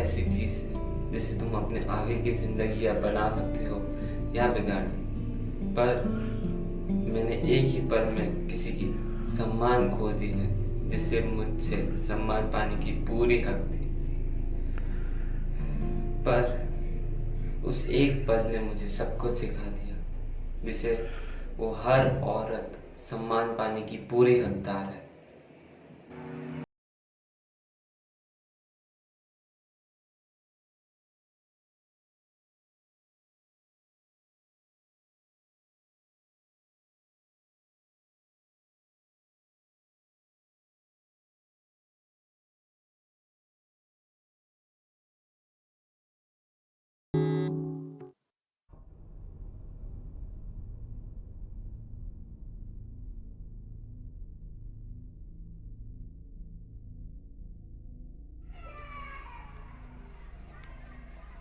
ऐसी चीज है जिसे तुम अपने आगे की जिंदगी या बना सकते हो या बिगाड़। पर मैंने एक ही पल में किसी की सम्मान खो दी है जिससे मुझसे सम्मान पाने की पूरी हक थी। पर उस एक पल ने मुझे सब कुछ सिखा दिया जिसे वो हर औरत सम्मान पाने की पूरी हकदार है।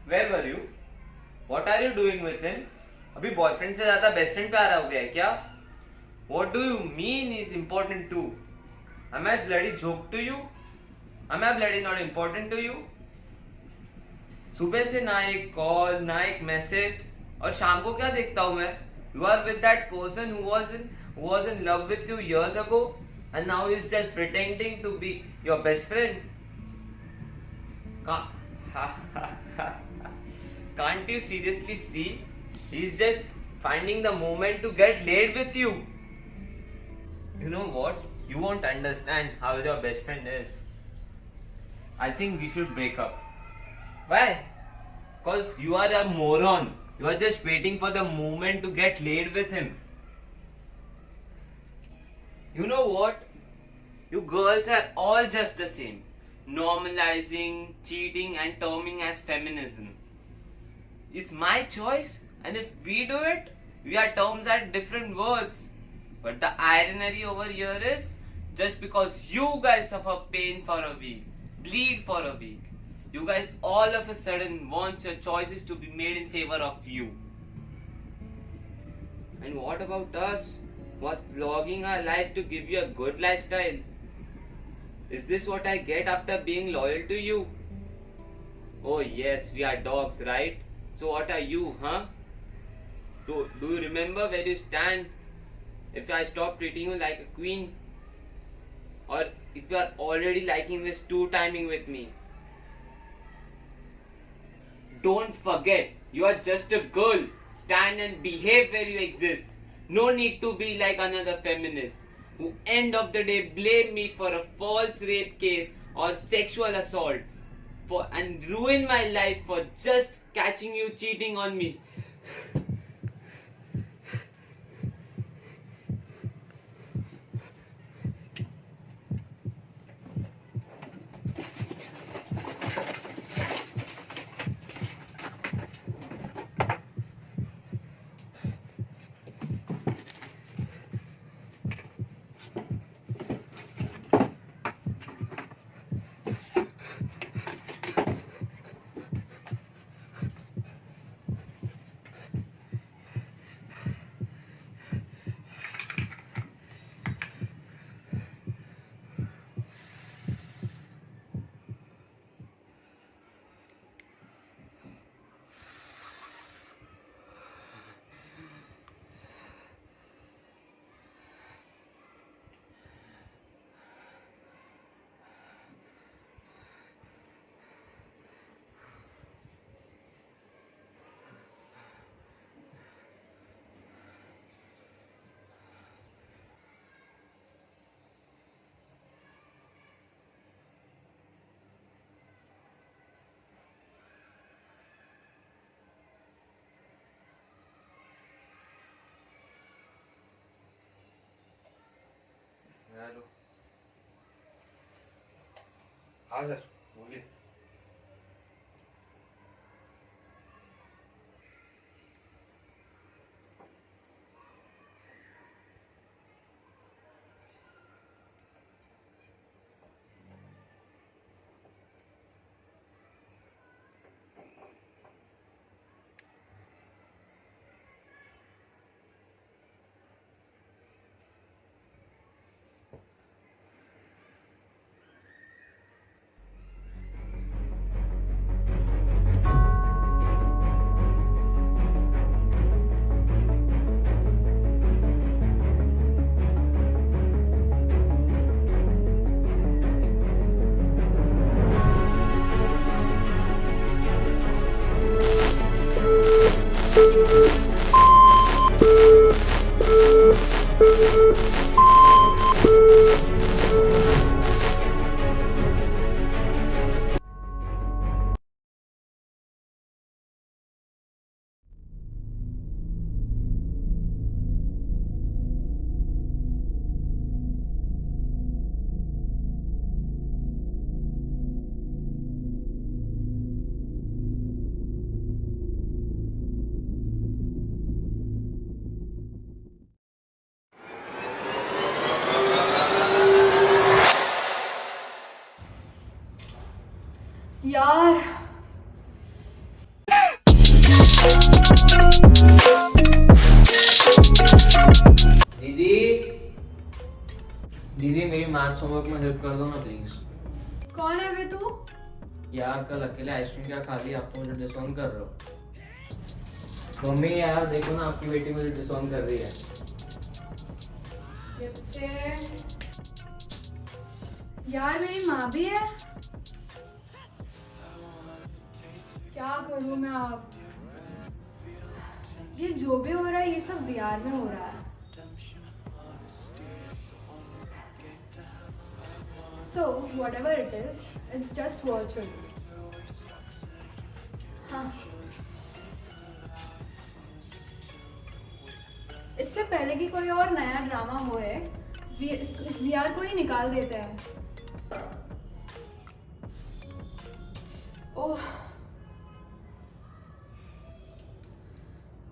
Where were you? What are you doing with him? अभी बॉयफ्रेंड से ज्यादा बेस्ट फ्रेंड प्यारा हो गया है क्या? What do you mean is important to? Am I bloody joke to you? Am I bloody not important to you? सुबह से ना एक कॉल ना एक मैसेज, और शाम को क्या देखता हूं मैं? You are with that person who was in love with you years ago, and now he's just pretending to be your best friend. Can't you seriously see? He's just finding the moment to get laid with you. You know what? You won't understand how your best friend is. I think we should break up. Why? Because you are a moron. You are just waiting for the moment to get laid with him. You know what? You girls are all just the same. Normalizing, cheating, and terming as feminism. It's my choice, and if we do it, we are terms at different words. But the irony over here is, just because you guys suffer pain for a week, bleed for a week, you guys all of a sudden want your choices to be made in favor of you. And what about us? Was logging our life to give you a good lifestyle? Is this what I get after being loyal to you? Oh yes, we are dogs, right? So what are you, huh? Do you remember where you stand if I stop treating you like a queen? Or if you are already liking this two timing with me? Don't forget, you are just a girl. Stand and behave where you exist. No need to be like another feminist who end of the day blame me for a false rape case or sexual assault and ruin my life for just catching you cheating on me. Hello. हाँ sir, बोलिए। दीदी दीदी मेरी maths homework में help कर दो ना please. कौन है बे तू? यार कल अकेले आइसक्रीम क्या खा ली, आप तो मुझे डिसऑन कर रहे हो। मम्मी यार देखो ना आपकी बेटी मुझे डिसऑन कर रही है। यार मेरी माँ भी है। क्या करूँ मैं अब? ये जो भी हो रहा है ये सब VR में हो रहा है। So whatever it is, it's just virtual. हाँ। इससे पहले कि कोई और नया ड्रामा होए, इस VR को ही निकाल देते हैं। ओह,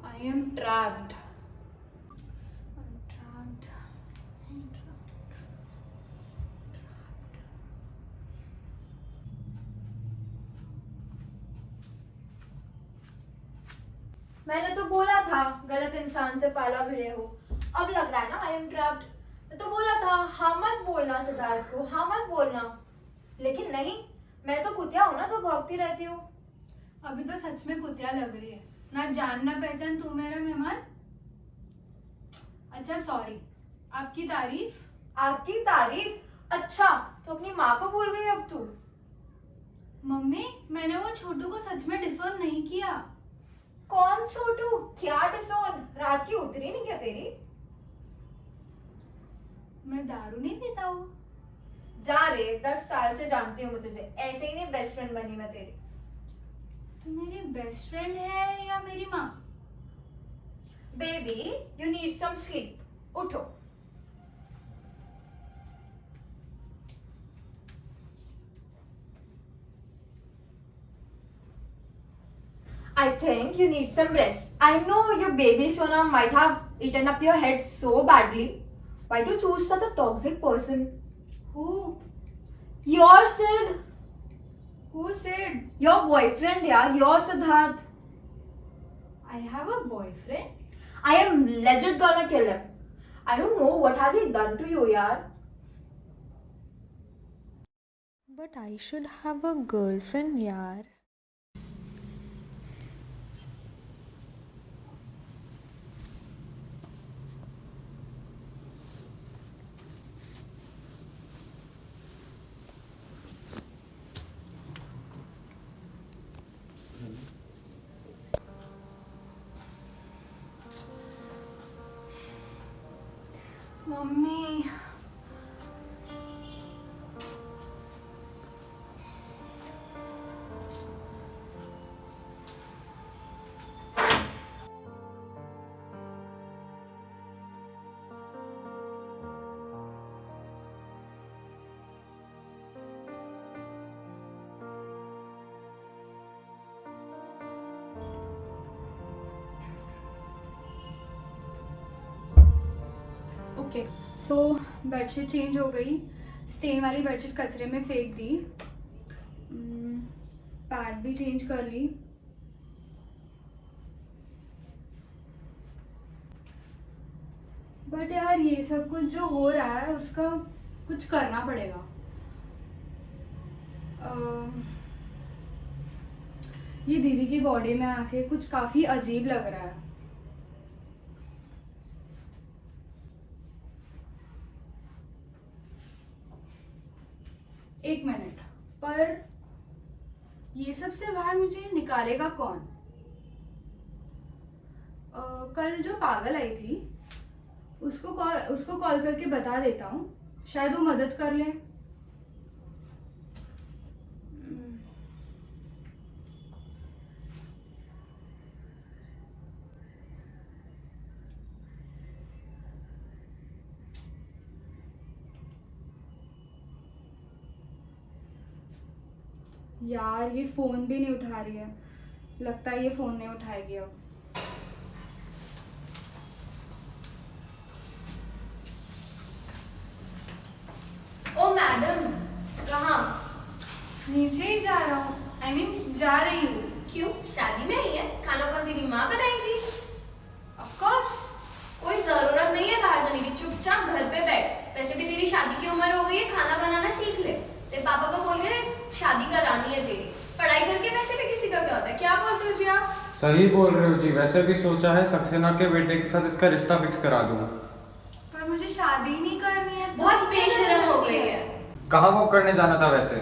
I am trapped. I'm trapped. I'm trapped. मैंने तो बोला था गलत इंसान से पाला भिड़े हो। अब लग रहा है ना आई एम ट्रैप्ड। मैं तो बोला था हाँ मत बोलना सिद्धार्थ को, हाँ मत बोलना, लेकिन नहीं, मैं तो कुतिया हूँ ना जो भौंकती रहती हूँ। अभी तो सच में कुतिया लग रही है, ना जान ना पहचान, तू मेरा मेहमान। अच्छा सॉरी, आपकी तारीफ। आपकी तारीफ? अच्छा तो अपनी माँ को भूल गई अब तू। मम्मी मैंने वो छोटू को सच में डिसोन नहीं किया। कौन छोटू? क्या डिसोन? रात की उतरी नहीं क्या तेरी? मैं दारू नहीं पीता हूँ। जा रे, 10 साल से जानती हूँ मैं तुझे, ऐसे ही नहीं बेस्ट फ्रेंड बनी मैं तेरी। तू मेरी बेस्ट फ्रेंड है या मेरी माँ? Baby you need some sleep, उठो। I think you need some rest. I know your baby Shona might have eaten up your head so badly. Why do you choose such a toxic person? Who? Your Sid. Who said? Your boyfriend, yeah. Your Siddharth. I have a boyfriend? I am legit gonna kill him. I don't know what has he done to you, yaar. But I should have a girlfriend, yaar. Mummy okay, so bedsheet change हो गई, stand वाली bedsheet कचरे में फेंक दी, pad भी change कर ली। But यार ये सब कुछ जो हो रहा है उसका कुछ करना पड़ेगा। ये दीदी की बॉडी में आके कुछ काफ़ी अजीब लग रहा है। एक मिनट, पर ये सब से बाहर मुझे निकालेगा कौन? कल जो पागल आई थी उसको कॉल करके बता देता हूँ, शायद वो मदद कर ले। यार ये फोन भी नहीं उठा रही है, लगता है ये फोन नहीं उठाएगी अब। ओ मैडम, कहाँ? नीचे ही जा रहा हूँ, I mean, जा रही हूँ। क्यों? शादी में आई है? खाना कौन तेरी सही बोल रहे हो जी। वैसे भी सोचा है सक्सेना के बेटे के साथ इसका रिश्ता फिक्स करा दूं। पर मुझे शादी नहीं करनी है। बहुत बेशरम हो गई है। कहाँ वो करने जाना था वैसे?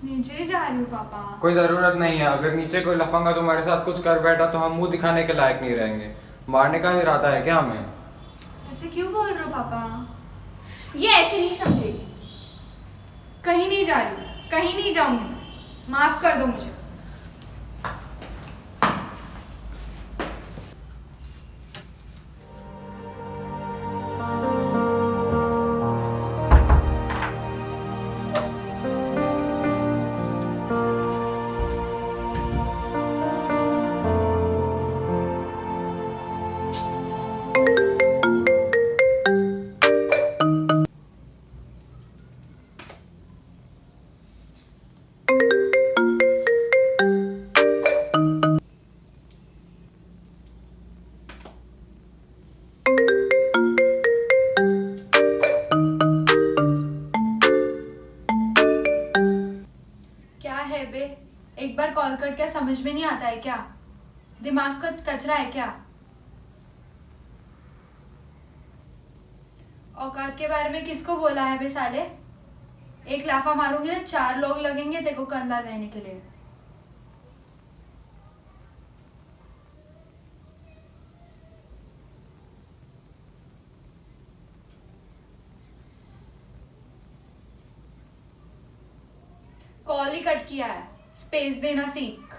नीचे जा रही हूँ पापा। कोई जरूरत नहीं है। अगर नीचे कोई लफंगा तुम्हारे साथ कुछ कर बैठा तो हम मुंह दिखाने के लायक नहीं रहेंगे। मारने का इरादा है क्या हमें? ऐसे क्यों बोल रहे हो पापा? ये ऐसे नहीं समझेगी। कहीं नहीं जा रही हूँ, कहीं नहीं जाऊंगी मैं। माफ कर दो मुझे। क्या है बे? एक बार कॉल कर क्या समझ में नहीं आता है क्या? दिमाग का कचरा है क्या? औकात के बारे में किसको बोला है बे साले? एक लाफा मारूंगी ना 4 लोग लगेंगे तेरे को कंधा देने के लिए। कॉल ही कट किया है। स्पेस देना सीख।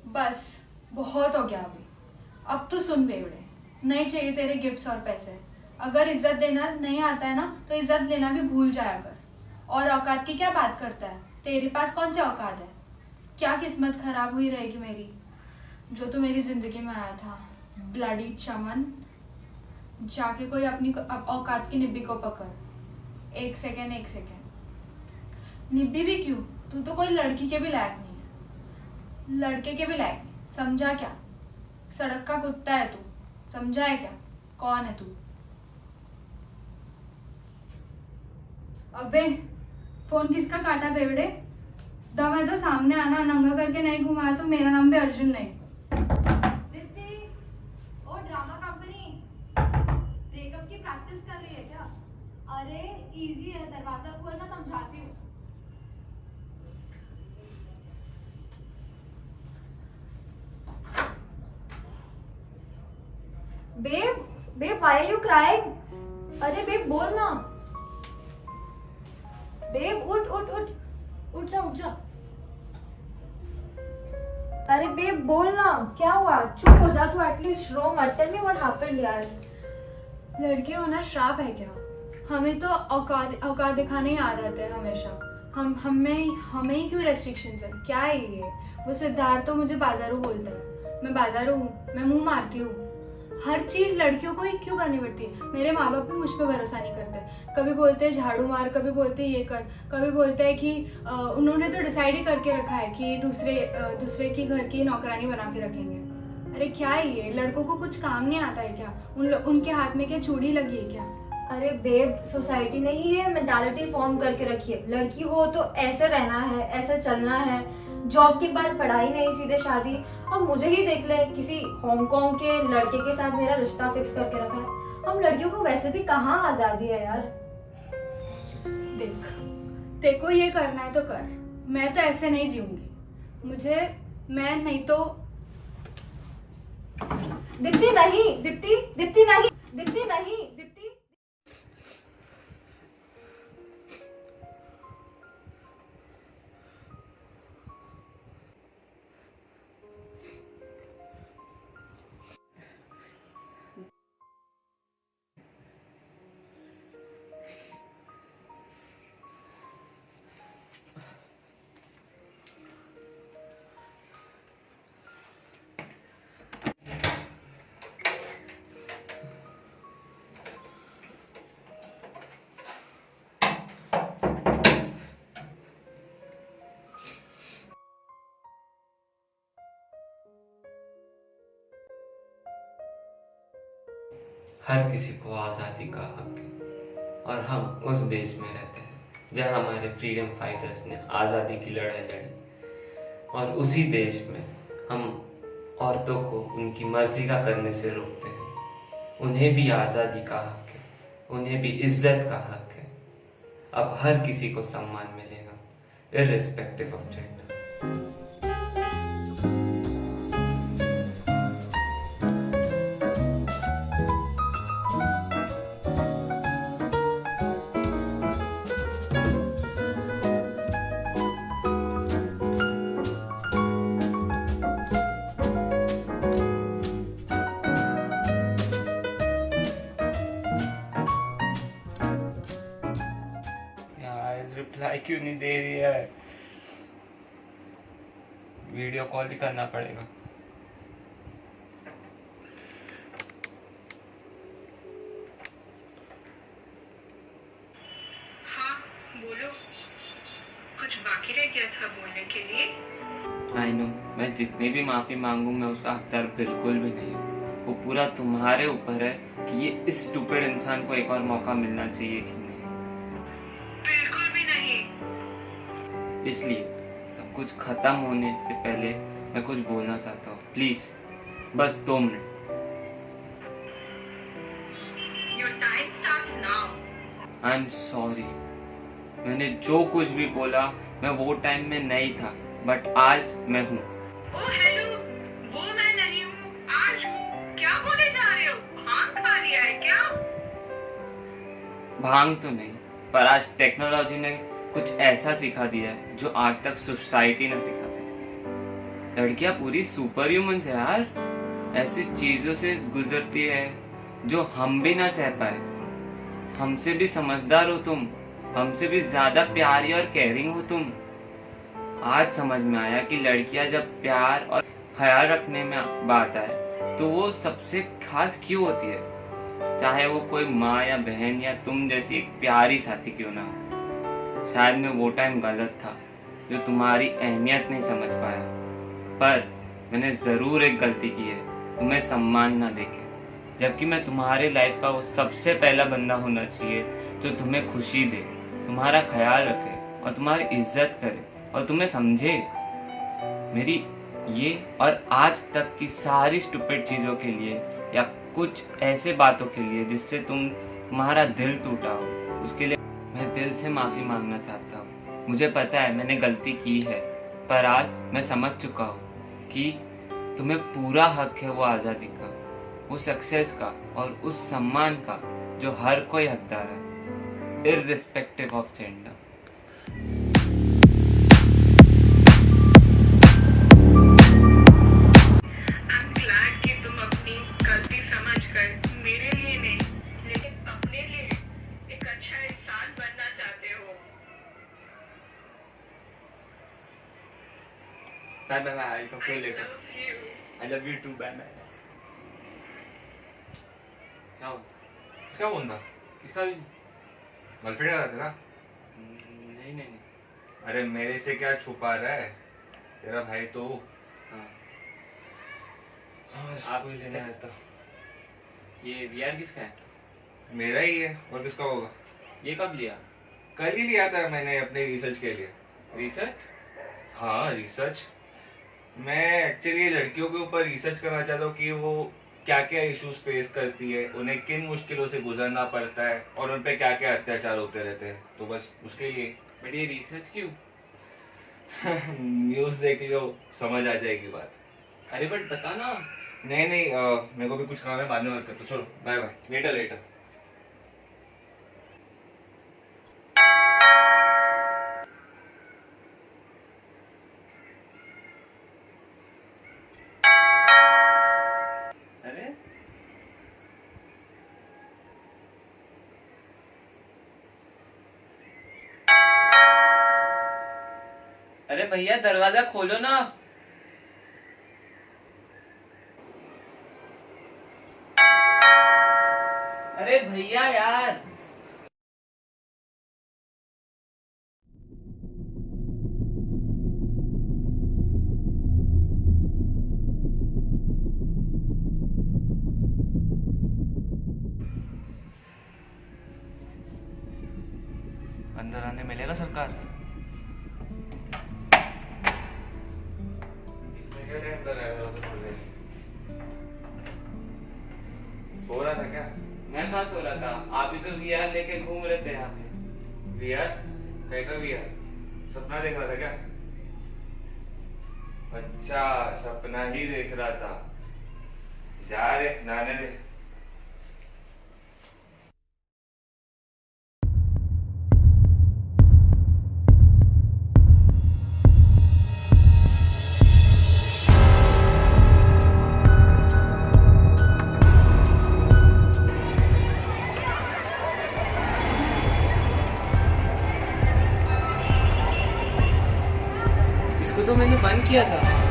बस बहुत हो गया अभी। अब तो सुन बेवड़े, नहीं चाहिए तेरे गिफ्ट्स और पैसे। अगर इज्जत देना नहीं आता है ना तो इज्जत लेना भी भूल जाया कर। और औकात की क्या बात करता है? तेरे पास कौन सी औकात है? क्या किस्मत खराब हुई रहेगी मेरी जो तू मेरी जिंदगी में आया था। ब्लडी चमन, जाके कोई अपनी औकात की निब्बी को पकड़। एक सेकेंड, एक सेकेंड। निब्बी भी क्यों? तू तो कोई लड़की के भी लायक नहीं है। लड़के के भी लायक नहीं। समझा क्या? सड़क का कुत्ता है तू। समझा है क्या? कौन है तू? अबे फोन किसका काटा बेवड़े? दम है तो सामने आना। नंगा करके नहीं घुमाया तो मेरा नाम भी अर्जुन नहीं। दीप्ति, ओ ड्रामा कंपनी, ब्रेकअप की प्रैक्टिस कर रही है क्या? अरे इजी है, दरवाजा खोल, मैं समझाती हूँ। Babe, babe, why are you crying? अरे बेब बोल ना। बेब उठ उठ उठ, उठ जा उठ जा। अरे बेब बोल ना, क्या हुआ? चुप हो जा तू, एटलीस्ट रो मत। टेल मी व्हाट हैपेंड यार। लड़के होना श्राप है क्या? हमें तो औकात दिखाने ही आदत है हमेशा। हमें ही क्यों रेस्ट्रिक्शंस है? क्या है ये? वो सिद्धार्थ तो मुझे बाजारू बोलता है। मैं बाजारू हूँ? मैं मुंह मारती हूँ? हर चीज लड़कियों को ही क्यों करनी पड़ती है? मेरे माँ बाप भी मुझ पर भरोसा नहीं करते। कभी बोलते हैं झाड़ू मार, कभी बोलते हैं ये कर, कभी बोलते हैं कि उन्होंने तो डिसाइड ही करके रखा है कि दूसरे की घर की नौकरानी बना के रखेंगे। अरे क्या है ये? लड़कों को कुछ काम नहीं आता है क्या? उनके हाथ में क्या चूड़ी लगी है क्या? अरे बेब, सोसाइटी ने ही ये मेंटालिटी फॉर्म करके रखी है। लड़की हो तो ऐसे रहना है, ऐसे चलना है, जॉब के बाद पढ़ाई नहीं, सीधे शादी। अब मुझे ही देख ले, किसी हांगकांग के लड़के के साथ मेरा रिश्ता फिक्स करके रखा है। हम लड़कियों को वैसे भी कहाँ आजादी है यार। देख, तेरे को ये करना है तो कर। मैं तो ऐसे नहीं जीऊंगी। मैं नहीं तो। दीप्ति नहीं, दीप्ति, दीप्ति नहीं, दीप्ति नहीं, दीप्ति। हर किसी को आज़ादी का हक है और हम उस देश में रहते हैं जहाँ हमारे फ्रीडम फाइटर्स ने आज़ादी की लड़ाई लड़ी, और उसी देश में हम औरतों को उनकी मर्जी का करने से रोकते हैं। उन्हें भी आज़ादी का हक है, उन्हें भी इज्जत का हक है। अब हर किसी को सम्मान मिलेगा, इर्रिस्पेक्टिव ऑफ जेंडर। रिप्लाई क्यों नहीं दे रही है? वीडियो कॉल ही करना पड़ेगा। हाँ बोलो, कुछ बाकी रह गया था बोलने के लिए? आई नो, मैं जितनी भी माफी मांगू मैं उसका हकदार बिल्कुल भी नहीं हूँ। वो पूरा तुम्हारे ऊपर है कि ये इस स्टूपिड इंसान को एक और मौका मिलना चाहिए कि नहीं। बिल्कुल भी नहीं। इसलिए सब कुछ खत्म होने से पहले मैं कुछ बोलना चाहता हूँ, प्लीज बस 2 minute. Your time starts now. I am sorry, मैंने जो कुछ भी बोला मैं वो टाइम में नहीं था, बट आज मैं हूँ। ओह हेलो, वो मैं नहीं हूँ, आज हूँ। क्या बोले जा रहे हो? भांग खा लिया है क्या? भांग तो नहीं, पर आज टेक्नोलॉजी ने कुछ ऐसा सिखा दिया है जो आज तक सोसाइटी ने सिखा दिया। लड़कियां पूरी सुपर ह्यूमन है यार, ऐसी चीजों से गुजरती है जो हम भी ना सह पाए। हमसे भी समझदार हो तुम, हमसे भी ज्यादा प्यारी और केयरिंग हो तुम। आज समझ में आया कि लड़कियां जब प्यार और ख्याल रखने में बात आए तो वो सबसे खास क्यों होती है, चाहे वो कोई माँ या बहन या तुम जैसी एक प्यारी साथी क्यों ना हो। शायद मैं वो टाइम गलत था जो तुम्हारी अहमियत नहीं समझ पाया, पर मैंने जरूर एक गलती की है, तुम्हें सम्मान ना देके। जबकि मैं तुम्हारे लाइफ का वो सबसे पहला बंदा होना चाहिए जो तुम्हें खुशी दे, तुम्हारा ख्याल रखे और तुम्हारी इज्जत करे और तुम्हें समझे। मेरी ये और आज तक की सारी स्टूपिड चीज़ों के लिए या कुछ ऐसे बातों के लिए जिससे तुम्हारा दिल टूटा हो, उसके लिए मैं दिल से माफ़ी मांगना चाहता हूँ। मुझे पता है मैंने गलती की है, पर आज मैं समझ चुका हूँ कि तुम्हें पूरा हक है वो आज़ादी का, वो सक्सेस का और उस सम्मान का जो हर कोई हकदार है, irrespective of gender. I'm glad कि तुम अपनी गलती समझकर मेरे लिए नहीं लेकिन अपने लिए एक अच्छा इंसान बनना चाहते हो। Bye bye, I'll talk to you I later. love you. I love you too. Bye bye. क्या हुआ? क्या बोलना? किसका भी नहीं? गर्लफ्रेंड का तेरा? नहीं नहीं नहीं। अरे मेरे से क्या छुपा रहा है? तेरा भाई तो हाँ, आप कोई लेना है तो ये VR किसका है? मेरा ही है, और किसका होगा? ये कब लिया? कल ही लिया था मैंने अपने रिसर्च के लिए। रिसर्च? हाँ रिसर्च। मैं एक्चुअली लड़कियों के ऊपर रिसर्च करना चाहता हूँ कि वो क्या क्या इश्यूज फेस करती है, उन्हें किन मुश्किलों से गुजरना पड़ता है और उन पे क्या क्या अत्याचार होते रहते हैं, तो बस उसके लिए। बट ये रिसर्च क्यों? न्यूज़ देख लो, समझ आ जाएगी बात। अरे बट बता ना। नहीं नहीं, मेरे को भी कुछ काम है, बाद में बात करते, चलो बाय बाय, लेटर लेटर। अरे अरे भैया दरवाजा खोलो ना। अरे भैया यार। करने मिलेगा सरकार। सो रहा था क्या? मैं कहाँ सो रहा था, आप ही तो वीआर लेके घूम रहे थे यहाँ पे। वीआर? कहीं का वीआर? सपना देख रहा था क्या? अच्छा, सपना ही देख रहा था। जा रे, नहाने दे। इसको तो मैंने बंद किया था।